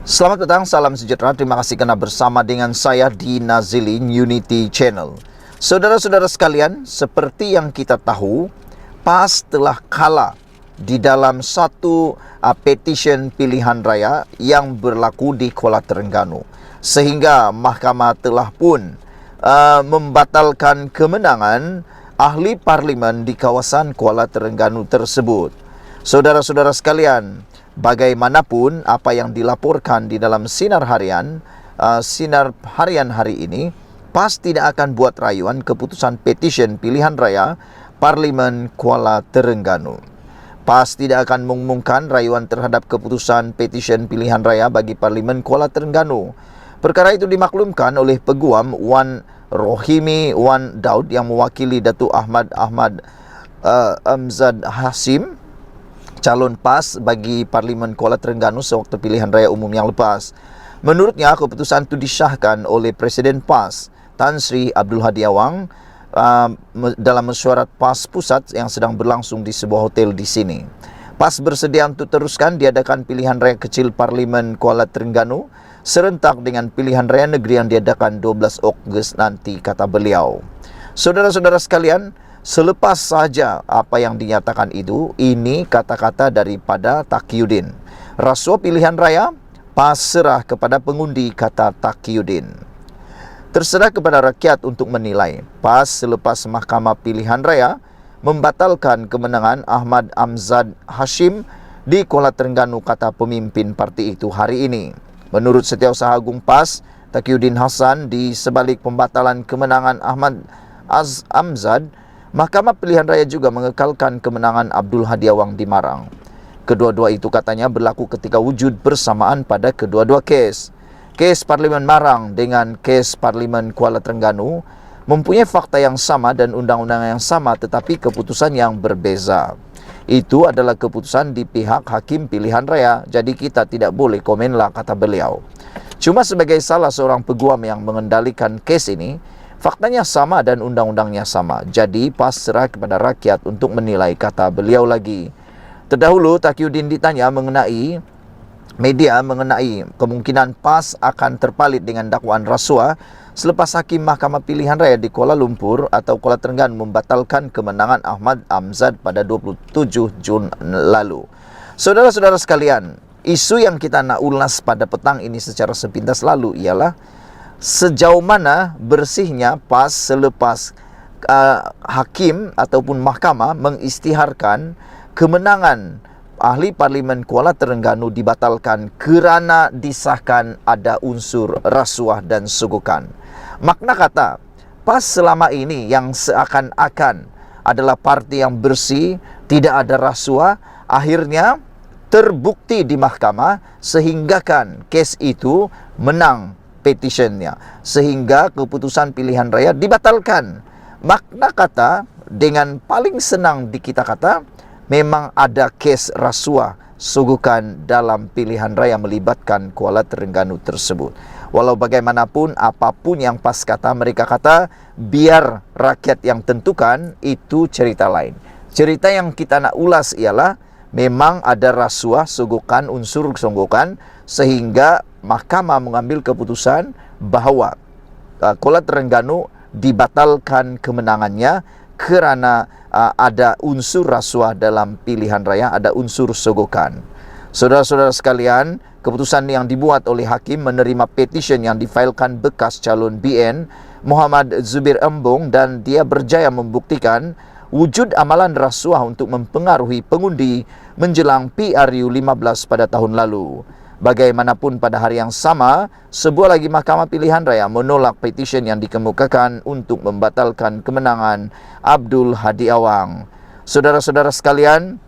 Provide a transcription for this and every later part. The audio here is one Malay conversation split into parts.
Selamat datang, salam sejahtera. Terima kasih kerana bersama dengan saya di Nazilin Unity Channel. Saudara-saudara sekalian, seperti yang kita tahu, PAS telah kalah di dalam satu petition pilihan raya yang berlaku di Kuala Terengganu. Sehingga mahkamah telah pun membatalkan kemenangan ahli parlimen di kawasan Kuala Terengganu tersebut. Saudara-saudara sekalian, bagaimanapun apa yang dilaporkan di dalam sinar harian hari ini, PAS tidak akan buat rayuan keputusan petition pilihan raya Parlimen Kuala Terengganu. PAS tidak akan mengumumkan rayuan terhadap keputusan petition pilihan raya bagi Parlimen Kuala Terengganu. Perkara itu dimaklumkan oleh Peguam Wan Rohimi Wan Daud yang mewakili Datuk Ahmad Amzad Hashim, calon PAS bagi Parlimen Kuala Terengganu sewaktu pilihan raya umum yang lepas. Menurutnya, keputusan itu disahkan oleh Presiden PAS, Tan Sri Abdul Hadi Awang, dalam mesyuarat PAS Pusat yang sedang berlangsung di sebuah hotel di sini. PAS bersedia untuk teruskan diadakan pilihan raya kecil Parlimen Kuala Terengganu serentak dengan pilihan raya negeri yang diadakan 12 Ogos nanti, kata beliau. Saudara-saudara sekalian, selepas saja apa yang dinyatakan itu, ini kata-kata daripada Taqiyuddin. Rasuah pilihan raya, PAS serah kepada pengundi, kata Taqiyuddin. Terserah kepada rakyat untuk menilai. PAS selepas Mahkamah Pilihan Raya membatalkan kemenangan Ahmad Amzad Hashim di Kuala Terengganu, kata pemimpin parti itu hari ini. Menurut Setiausaha Agung PAS, Taqiyuddin Hasan, di sebalik pembatalan kemenangan Ahmad Amzad, Mahkamah Pilihan Raya juga mengekalkan kemenangan Abdul Hadi Awang di Marang. Kedua-dua itu katanya berlaku ketika wujud bersamaan pada kedua-dua kes. Kes Parlimen Marang dengan kes Parlimen Kuala Terengganu mempunyai fakta yang sama dan undang-undang yang sama, tetapi keputusan yang berbeza. Itu adalah keputusan di pihak Hakim Pilihan Raya, jadi kita tidak boleh komenlah, kata beliau. Cuma sebagai salah seorang peguam yang mengendalikan kes ini, faktanya sama dan undang-undangnya sama. Jadi PAS serah kepada rakyat untuk menilai, kata beliau lagi. Terdahulu Taqiyuddin ditanya mengenai kemungkinan PAS akan terpalit dengan dakwaan rasuah selepas Hakim Mahkamah Pilihan Raya di Kuala Lumpur atau Kuala Terengganu membatalkan kemenangan Ahmad Amzad pada 27 Jun lalu. Saudara-saudara sekalian, isu yang kita nak ulas pada petang ini secara sepintas lalu ialah sejauh mana bersihnya PAS selepas hakim ataupun mahkamah mengisytiharkan kemenangan ahli Parlimen Kuala Terengganu dibatalkan kerana disahkan ada unsur rasuah dan sogokan. Makna kata, PAS selama ini yang seakan-akan adalah parti yang bersih, tidak ada rasuah, akhirnya terbukti di mahkamah sehinggakan kes itu menang petitionnya, sehingga keputusan pilihan raya dibatalkan. Makna kata, dengan paling senang di kita kata, memang ada kes rasuah sogokan dalam pilihan raya melibatkan Kuala Terengganu tersebut. Walau bagaimanapun, apapun yang PAS kata, mereka kata biar rakyat yang tentukan, itu cerita lain. Cerita yang kita nak ulas ialah memang ada rasuah sogokan, unsur sogokan, sehingga mahkamah mengambil keputusan bahawa Kuala Terengganu dibatalkan kemenangannya kerana ada unsur rasuah dalam pilihan raya, ada unsur sogokan. Saudara-saudara sekalian, keputusan yang dibuat oleh hakim menerima petition yang difailkan bekas calon BN Muhammad Zubir Embong, dan dia berjaya membuktikan wujud amalan rasuah untuk mempengaruhi pengundi menjelang PRU 15 pada tahun lalu. Bagaimanapun, pada hari yang sama, sebuah lagi Mahkamah Pilihan Raya menolak petition yang dikemukakan untuk membatalkan kemenangan Abdul Hadi Awang. Saudara-saudara sekalian,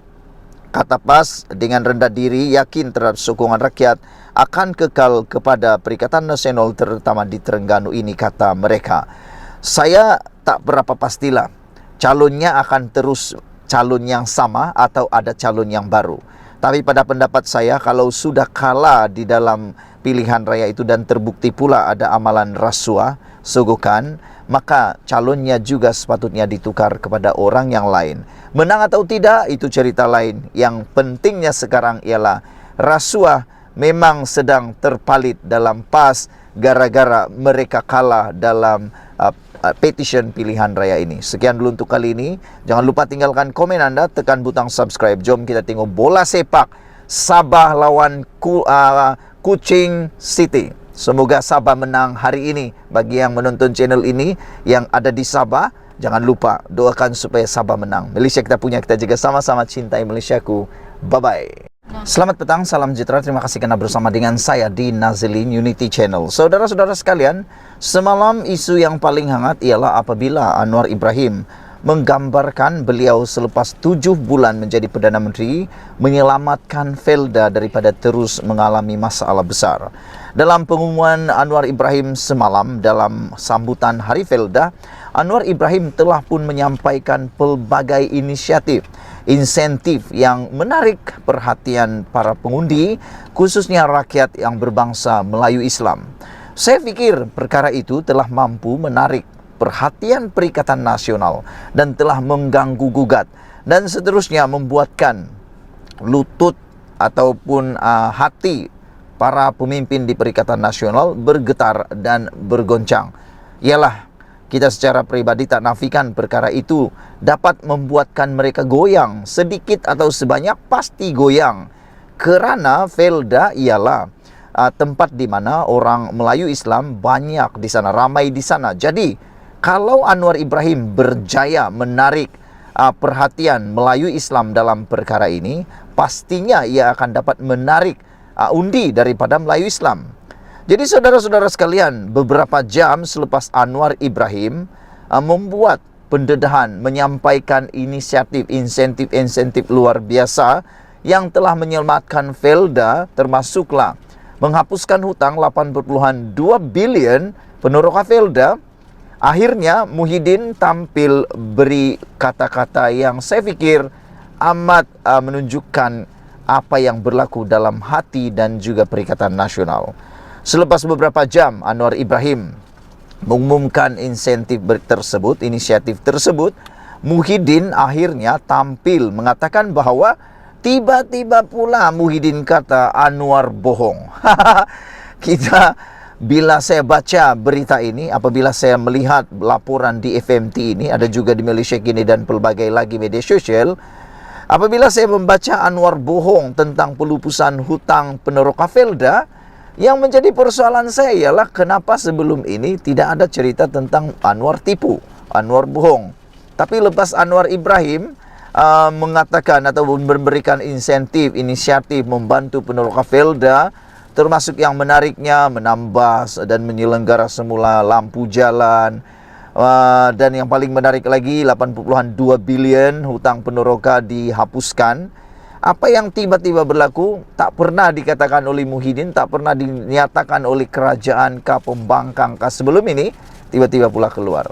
kata PAS dengan rendah diri yakin terhadap sokongan rakyat akan kekal kepada Perikatan Nasional terutama di Terengganu ini, kata mereka. Saya tak berapa pastilah calonnya akan terus calon yang sama atau ada calon yang baru. Tapi pada pendapat saya, kalau sudah kalah di dalam pilihan raya itu dan terbukti pula ada amalan rasuah, sogokan, maka calonnya juga sepatutnya ditukar kepada orang yang lain. Menang atau tidak, itu cerita lain. Yang pentingnya sekarang ialah rasuah memang sedang terpalit dalam PAS gara-gara mereka kalah dalam petition pilihan raya ini. Sekian dulu untuk kali ini. Jangan lupa tinggalkan komen Anda, tekan butang subscribe. Jom kita tengok bola sepak Sabah lawan Kuching City. Semoga Sabah menang hari ini. Bagi yang menonton channel ini yang ada di Sabah, jangan lupa doakan supaya Sabah menang. Malaysia kita punya, kita jaga sama-sama, cintai Malaysiaku. Bye-bye. Selamat petang, salam sejahtera. Terima kasih karena bersama dengan saya di Nazilin Unity Channel. Saudara-saudara sekalian, semalam isu yang paling hangat ialah apabila Anwar Ibrahim menggambarkan beliau selepas 7 bulan menjadi Perdana Menteri menyelamatkan Felda daripada terus mengalami masalah besar. Dalam pengumuman Anwar Ibrahim semalam dalam sambutan Hari Felda, Anwar Ibrahim telah pun menyampaikan pelbagai insentif yang menarik perhatian para pengundi, khususnya rakyat yang berbangsa Melayu Islam. Saya fikir perkara itu telah mampu menarik perhatian Perikatan Nasional dan telah mengganggu gugat dan seterusnya membuatkan lutut ataupun hati para pemimpin di Perikatan Nasional bergetar dan bergoncang. Ialah kita secara pribadi tak nafikan perkara itu dapat membuatkan mereka goyang, sedikit atau sebanyak pasti goyang. Kerana Felda ialah tempat di mana orang Melayu Islam banyak di sana, ramai di sana. Jadi kalau Anwar Ibrahim berjaya menarik perhatian Melayu Islam dalam perkara ini, pastinya ia akan dapat menarik undi daripada Melayu Islam. Jadi saudara-saudara sekalian, beberapa jam selepas Anwar Ibrahim membuat pendedahan, menyampaikan insentif luar biasa yang telah menyelamatkan Felda, termasuklah menghapuskan hutang 8.2 bilion peneroka Felda. Akhirnya Muhyiddin tampil beri kata-kata yang saya fikir amat menunjukkan apa yang berlaku dalam hati dan juga Perikatan Nasional. Selepas beberapa jam Anwar Ibrahim mengumumkan inisiatif tersebut, Muhyiddin akhirnya tampil mengatakan bahawa tiba-tiba pula Muhyiddin kata Anwar bohong. Bila saya baca berita ini, apabila saya melihat laporan di FMT ini, ada juga di Malaysia Kini dan pelbagai lagi media sosial, apabila saya membaca Anwar bohong tentang pelupusan hutang peneroka Felda, yang menjadi persoalan saya ialah kenapa sebelum ini tidak ada cerita tentang Anwar tipu, Anwar bohong. Tapi lepas Anwar Ibrahim mengatakan atau memberikan inisiatif membantu peneroka Felda, termasuk yang menariknya menambah dan menyelenggara semula lampu jalan, dan yang paling menarik lagi 8.2 bilion hutang peneroka dihapuskan. Apa yang tiba-tiba berlaku tak pernah dikatakan oleh Muhyiddin, tak pernah dinyatakan oleh kerajaan pembangkang sebelum ini, tiba-tiba pula keluar.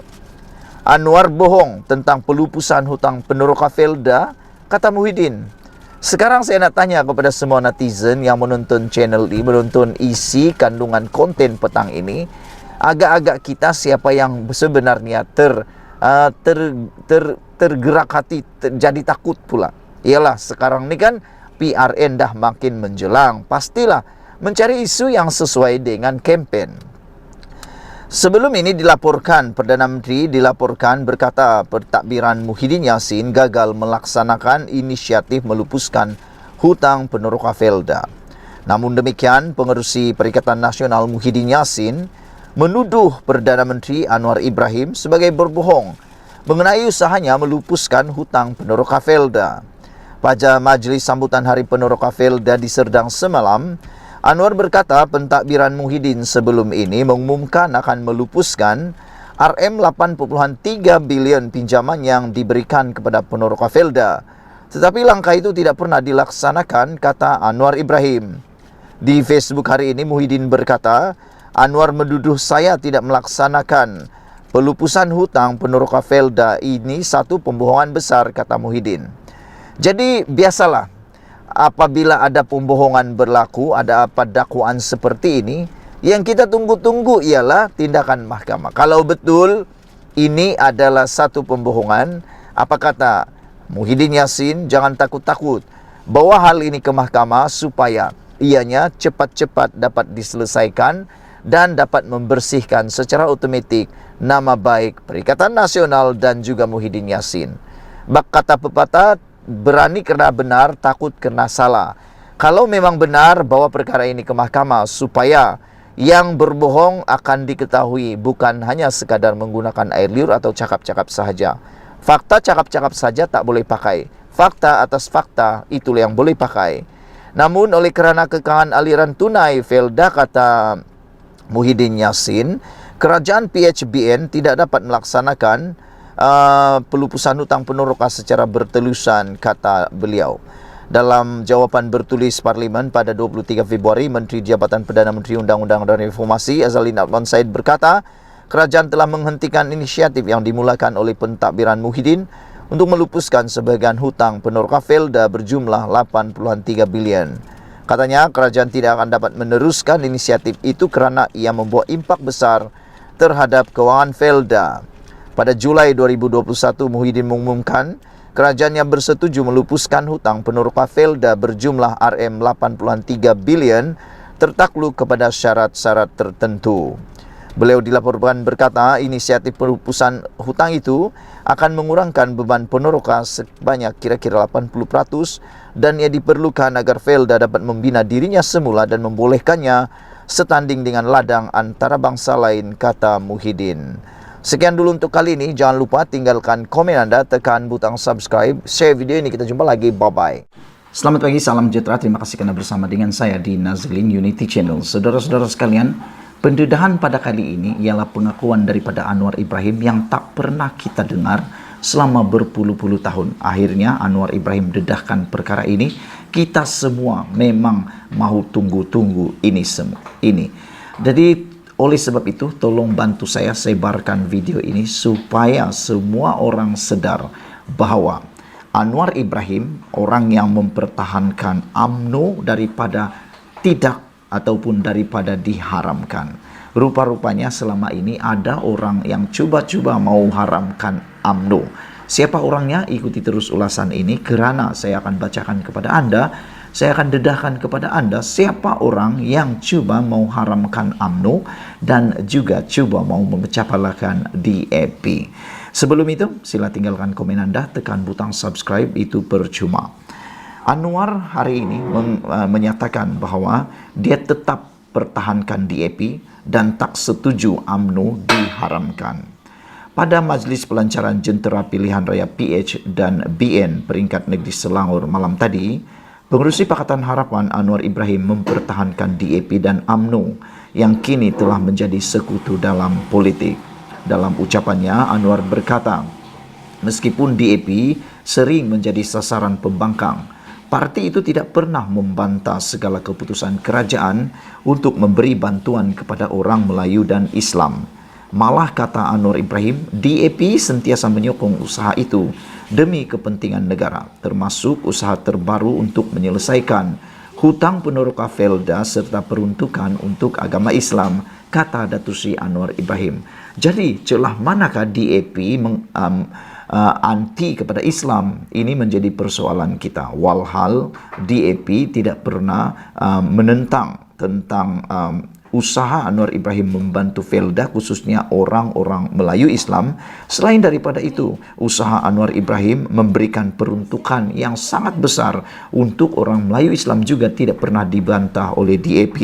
Anwar bohong tentang pelupusan hutang peneroka Felda, kata Muhyiddin. Sekarang saya nak tanya kepada semua netizen yang menonton channel ini, menonton isi kandungan konten petang ini, agak-agak kita siapa yang sebenarnya tergerak hati, jadi takut pula. Ialah sekarang ni kan PRN dah makin menjelang, pastilah mencari isu yang sesuai dengan kempen. Sebelum ini dilaporkan, Perdana Menteri dilaporkan berkata pentadbiran Muhyiddin Yassin gagal melaksanakan inisiatif melupuskan hutang peneroka Felda. Namun demikian, pengerusi Perikatan Nasional Muhyiddin Yassin menuduh Perdana Menteri Anwar Ibrahim sebagai berbohong mengenai usahanya melupuskan hutang peneroka Felda. Pada majlis sambutan Hari Peneroka Felda di Serdang semalam, Anwar berkata pentadbiran Muhyiddin sebelum ini mengumumkan akan melupuskan RM8.3 bilion pinjaman yang diberikan kepada peneroka Felda. Tetapi langkah itu tidak pernah dilaksanakan, kata Anwar Ibrahim. Di Facebook hari ini Muhyiddin berkata, Anwar menuduh saya tidak melaksanakan pelupusan hutang peneroka Felda, ini satu pembohongan besar, kata Muhyiddin. Jadi biasalah, apabila ada pembohongan berlaku, ada apa dakwaan seperti ini, yang kita tunggu-tunggu ialah tindakan mahkamah. Kalau betul ini adalah satu pembohongan, apa kata Muhyiddin Yassin, jangan takut-takut, bawa hal ini ke mahkamah supaya ianya cepat-cepat dapat diselesaikan dan dapat membersihkan secara otomatik nama baik Perikatan Nasional dan juga Muhyiddin Yassin. Bak kata pepatah, berani kerana benar, takut kerana salah. Kalau memang benar bawa perkara ini ke mahkamah supaya yang berbohong akan diketahui, bukan hanya sekadar menggunakan air liur atau cakap-cakap sahaja. Fakta cakap-cakap saja tak boleh pakai. Fakta atas fakta itulah yang boleh pakai. Namun oleh kerana kekalan aliran tunai Felda, kata Muhyiddin Yassin, kerajaan PHBN tidak dapat melaksanakan pelupusan hutang peneroka secara bertelusan, kata beliau. Dalam jawapan bertulis Parlimen pada 23 Februari, Menteri Jabatan Perdana Menteri Undang-Undang dan Reformasi Azalin Abdul Said berkata, kerajaan telah menghentikan inisiatif yang dimulakan oleh pentadbiran Muhyiddin untuk melupuskan sebahagian hutang peneroka Felda berjumlah 83 bilion. Katanya, kerajaan tidak akan dapat meneruskan inisiatif itu kerana ia membawa impak besar terhadap kewangan Felda. Pada Julai 2021, Muhyiddin mengumumkan kerajaannya bersetuju melupuskan hutang peneroka Felda berjumlah RM83 bilion tertakluk kepada syarat-syarat tertentu. Beliau dilaporkan berkata, inisiatif pelupusan hutang itu akan mengurangkan beban peneroka sebanyak kira-kira 80% dan ia diperlukan agar Felda dapat membina dirinya semula dan membolehkannya setanding dengan ladang antarabangsa lain, kata Muhyiddin. Sekian dulu untuk kali ini. Jangan lupa tinggalkan komen anda, tekan butang subscribe, share video ini. Kita jumpa lagi. Bye-bye. Selamat pagi, salam sejahtera. Terima kasih kerana bersama dengan saya di Nazlin Unity Channel. Saudara-saudara sekalian, pendedahan pada kali ini ialah pengakuan daripada Anwar Ibrahim yang tak pernah kita dengar selama berpuluh-puluh tahun. Akhirnya Anwar Ibrahim dedahkan perkara ini. Kita semua memang mahu tunggu-tunggu ini semua. Jadi oleh sebab itu, tolong bantu saya sebarkan video ini supaya semua orang sedar bahawa Anwar Ibrahim, orang yang mempertahankan UMNO daripada tidak ataupun daripada diharamkan. Rupa-rupanya selama ini ada orang yang cuba-cuba mau haramkan UMNO. Siapa orangnya? Ikuti terus ulasan ini kerana saya akan bacakan kepada anda. Saya akan dedahkan kepada anda siapa orang yang cuba mau haramkan UMNO dan juga cuba mau memecahpalakan DAP. Sebelum itu, sila tinggalkan komen anda, tekan butang subscribe, itu percuma. Anwar hari ini menyatakan bahawa dia tetap pertahankan DAP dan tak setuju UMNO diharamkan. Pada Majlis Pelancaran Jentera Pilihan Raya PH dan BN peringkat negeri Selangor malam tadi, Pengerusi Pakatan Harapan Anwar Ibrahim mempertahankan DAP dan UMNO yang kini telah menjadi sekutu dalam politik. Dalam ucapannya, Anwar berkata, meskipun DAP sering menjadi sasaran pembangkang, parti itu tidak pernah membantah segala keputusan kerajaan untuk memberi bantuan kepada orang Melayu dan Islam. Malah, kata Anwar Ibrahim, DAP sentiasa menyokong usaha itu demi kepentingan negara, termasuk usaha terbaru untuk menyelesaikan hutang peneroka Felda serta peruntukan untuk agama Islam, kata Datuk Seri Anwar Ibrahim. Jadi, celah manakah DAP anti kepada Islam? Ini menjadi persoalan kita. Walhal DAP tidak pernah menentang tentang usaha Anwar Ibrahim membantu Felda, khususnya orang-orang Melayu Islam. Selain daripada itu, usaha Anwar Ibrahim memberikan peruntukan yang sangat besar untuk orang Melayu Islam juga tidak pernah dibantah oleh DAP.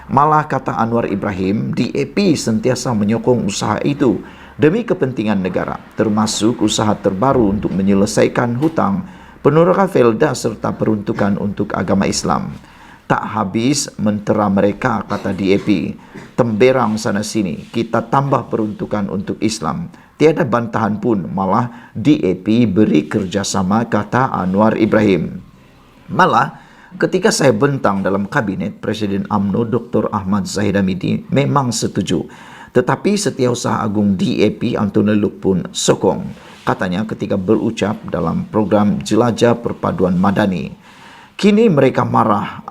Malah, kata Anwar Ibrahim, DAP sentiasa menyokong usaha itu demi kepentingan negara, termasuk usaha terbaru untuk menyelesaikan hutang peneroka Felda serta peruntukan untuk agama Islam. Tak habis mentera mereka, kata DAP. Temberang sana-sini, kita tambah peruntukan untuk Islam. Tiada bantahan pun, malah DAP beri kerjasama, kata Anwar Ibrahim. Malah, ketika saya bentang dalam kabinet, Presiden UMNO Dr. Ahmad Zahid Hamidi memang setuju. Tetapi Setiausaha Agung DAP Antoni Luk pun sokong. Katanya ketika berucap dalam program Jelajah Perpaduan Madani. Kini mereka marah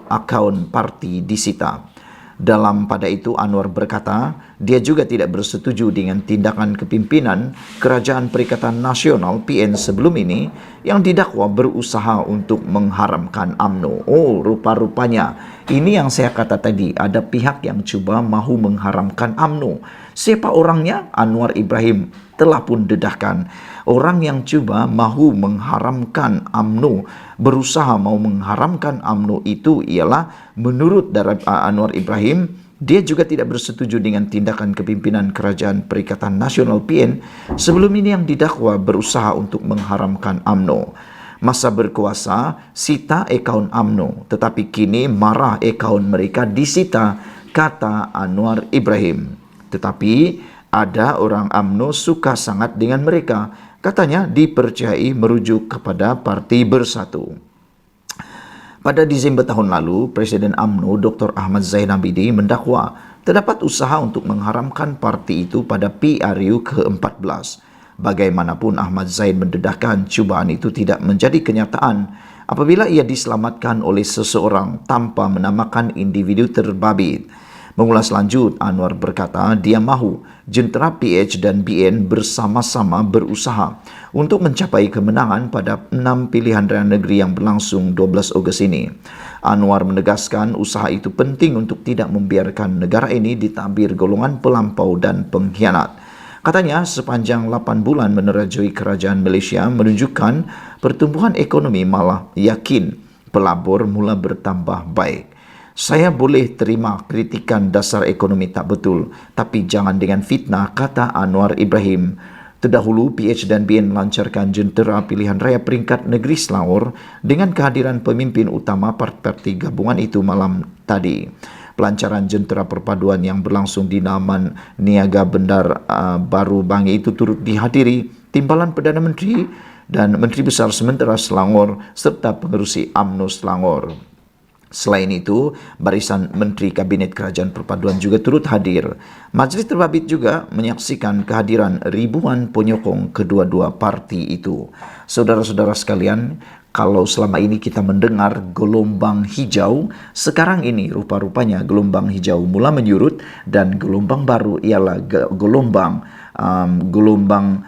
akaun parti disita. Dalam pada itu Anwar berkata, dia juga tidak bersetuju dengan tindakan kepimpinan Kerajaan Perikatan Nasional PN sebelum ini yang didakwa berusaha untuk mengharamkan UMNO. Oh, rupa-rupanya ini yang saya kata tadi, ada pihak yang cuba mahu mengharamkan UMNO. Siapa orangnya? Anwar Ibrahim telah pun dedahkan. Orang yang cuba mahu mengharamkan UMNO, berusaha mau mengharamkan UMNO itu ialah menurut Anwar Ibrahim, dia juga tidak bersetuju dengan tindakan kepimpinan Kerajaan Perikatan Nasional PN sebelum ini yang didakwa berusaha untuk mengharamkan UMNO. Masa berkuasa sita akaun UMNO, tetapi kini marah akaun mereka disita, kata Anwar Ibrahim. Tetapi ada orang UMNO suka sangat dengan mereka, katanya dipercayai merujuk kepada Parti Bersatu. Pada Desember tahun lalu, Presiden UMNO Dr. Ahmad Zain Abidin mendakwa terdapat usaha untuk mengharamkan parti itu pada PRU ke-14. Bagaimanapun Ahmad Zain mendedahkan cubaan itu tidak menjadi kenyataan apabila ia diselamatkan oleh seseorang tanpa menamakan individu terbabit. Mengulas lanjut, Anwar berkata dia mahu jentera PH dan BN bersama-sama berusaha untuk mencapai kemenangan pada 6 pilihan raya negeri yang berlangsung 12 Ogos ini. Anwar menegaskan usaha itu penting untuk tidak membiarkan negara ini ditabir golongan pelampau dan pengkhianat. Katanya sepanjang 8 bulan menerajui kerajaan Malaysia menunjukkan pertumbuhan ekonomi, malah yakin pelabur mula bertambah baik. Saya boleh terima kritikan dasar ekonomi tak betul, tapi jangan dengan fitnah, kata Anwar Ibrahim. Terdahulu, PH dan BN melancarkan jentera pilihan raya peringkat negeri Selangor dengan kehadiran pemimpin utama parti gabungan itu malam tadi. Pelancaran jentera perpaduan yang berlangsung di Taman Niaga Bandar Baru Bangi itu turut dihadiri Timbalan Perdana Menteri dan Menteri Besar Sementara Selangor serta pengerusi UMNO Selangor. Selain itu, barisan Menteri Kabinet Kerajaan Perpaduan juga turut hadir. Majlis Terbabit juga menyaksikan kehadiran ribuan penyokong kedua-dua parti itu. Saudara-saudara sekalian, kalau selama ini kita mendengar gelombang hijau, sekarang ini rupa-rupanya gelombang hijau mula menyurut dan gelombang baru ialah gelombang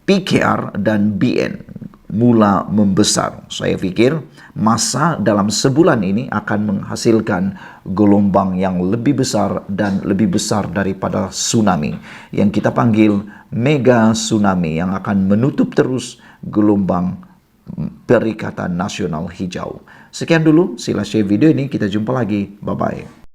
PKR dan BN mula membesar. Saya fikir masa dalam sebulan ini akan menghasilkan gelombang yang lebih besar dan lebih besar daripada tsunami yang kita panggil mega tsunami yang akan menutup terus gelombang Perikatan Nasional Hijau. Sekian dulu, sila share video ini, kita jumpa lagi. Bye-bye.